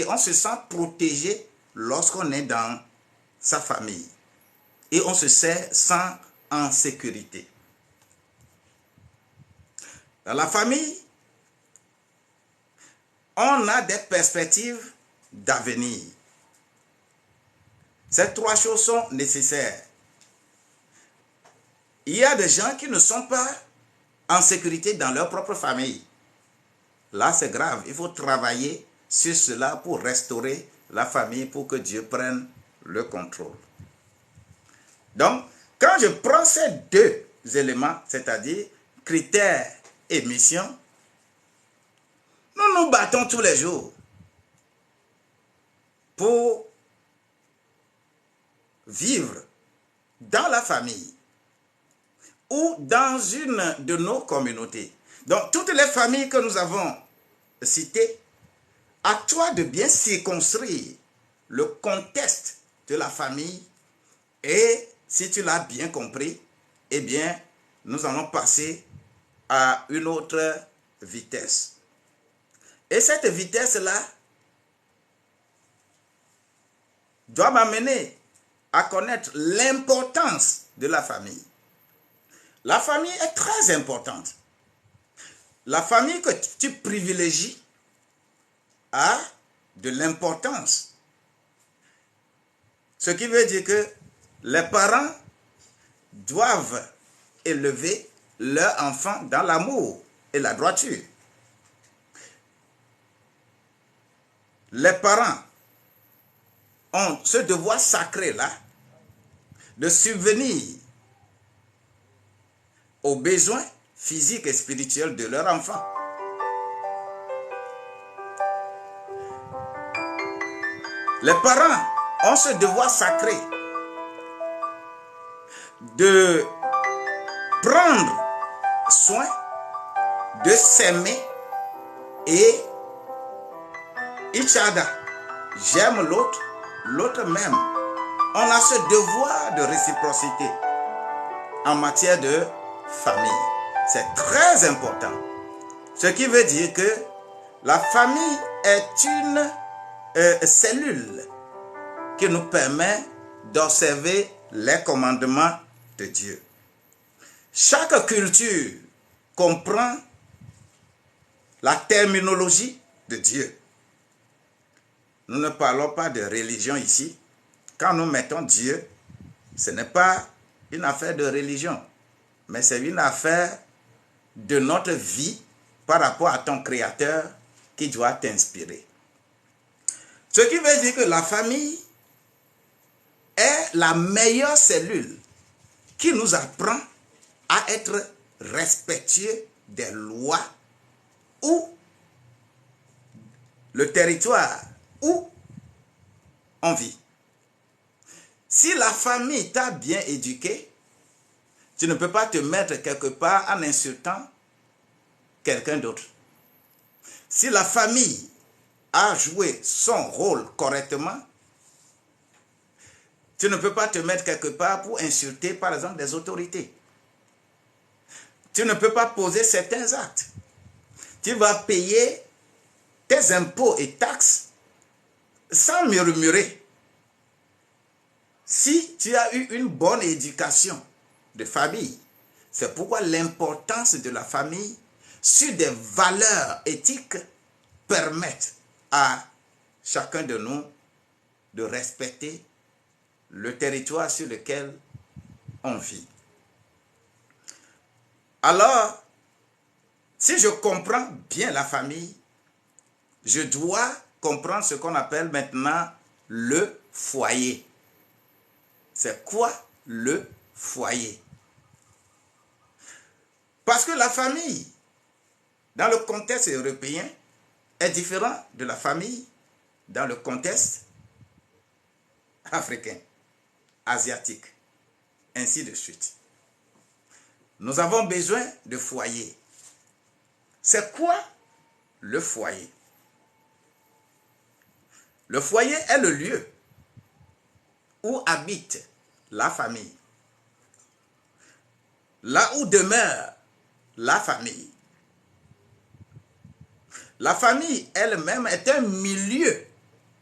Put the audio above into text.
on se sent protégé lorsqu'on est dans sa famille. Et on se sent en sécurité. Dans la famille, on a des perspectives d'avenir. Ces trois choses sont nécessaires. Il y a des gens qui ne sont pas en sécurité dans leur propre famille. Là, c'est grave. Il faut travailler sur cela pour restaurer la famille, pour que Dieu prenne le contrôle. Donc, quand je prends ces deux éléments, c'est-à-dire critères et mission, nous nous battons tous les jours pour vivre dans la famille ou dans une de nos communautés. Donc, toutes les familles que nous avons citées, à toi de bien circonscrire le contexte de la famille et si tu l'as bien compris, eh bien, nous allons passer à une autre vitesse. Et cette vitesse-là doit m'amener à connaître l'importance de la famille. La famille est très importante. La famille que tu privilégies a de l'importance. Ce qui veut dire que les parents doivent élever leurs enfants dans l'amour et la droiture. Les parents ont ce devoir sacré-là de subvenir aux besoins physiques et spirituels de leurs enfants. Les parents ont ce devoir sacré de prendre soin, de s'aimer et Ichada, j'aime l'autre, l'autre m'aime. On a ce devoir de réciprocité en matière de famille. C'est très important. Ce qui veut dire que la famille est une cellule qui nous permet d'observer les commandements de Dieu. Chaque culture comprend la terminologie de Dieu. Nous ne parlons pas de religion ici. Quand nous mettons Dieu, ce n'est pas une affaire de religion, mais c'est une affaire de notre vie par rapport à ton Créateur qui doit t'inspirer. Ce qui veut dire que la famille est la meilleure cellule qui nous apprend à être respectueux des lois ou le territoire où on vit. Si la famille t'a bien éduqué, tu ne peux pas te mettre quelque part en insultant quelqu'un d'autre. Si la famille a joué son rôle correctement, tu ne peux pas te mettre quelque part pour insulter, par exemple, des autorités. Tu ne peux pas poser certains actes. Tu vas payer tes impôts et taxes sans murmurer. Si tu as eu une bonne éducation de famille, c'est pourquoi l'importance de la famille sur des valeurs éthiques permettent à chacun de nous de respecter le territoire sur lequel on vit. Alors, si je comprends bien la famille, je dois comprendre ce qu'on appelle maintenant le foyer. C'est quoi le foyer? Parce que la famille, dans le contexte européen, est différente de la famille dans le contexte africain, asiatique, ainsi de suite. Nous avons besoin de foyer. C'est quoi le foyer? Le foyer est le lieu où habite la famille. Là où demeure la famille. La famille elle-même est un milieu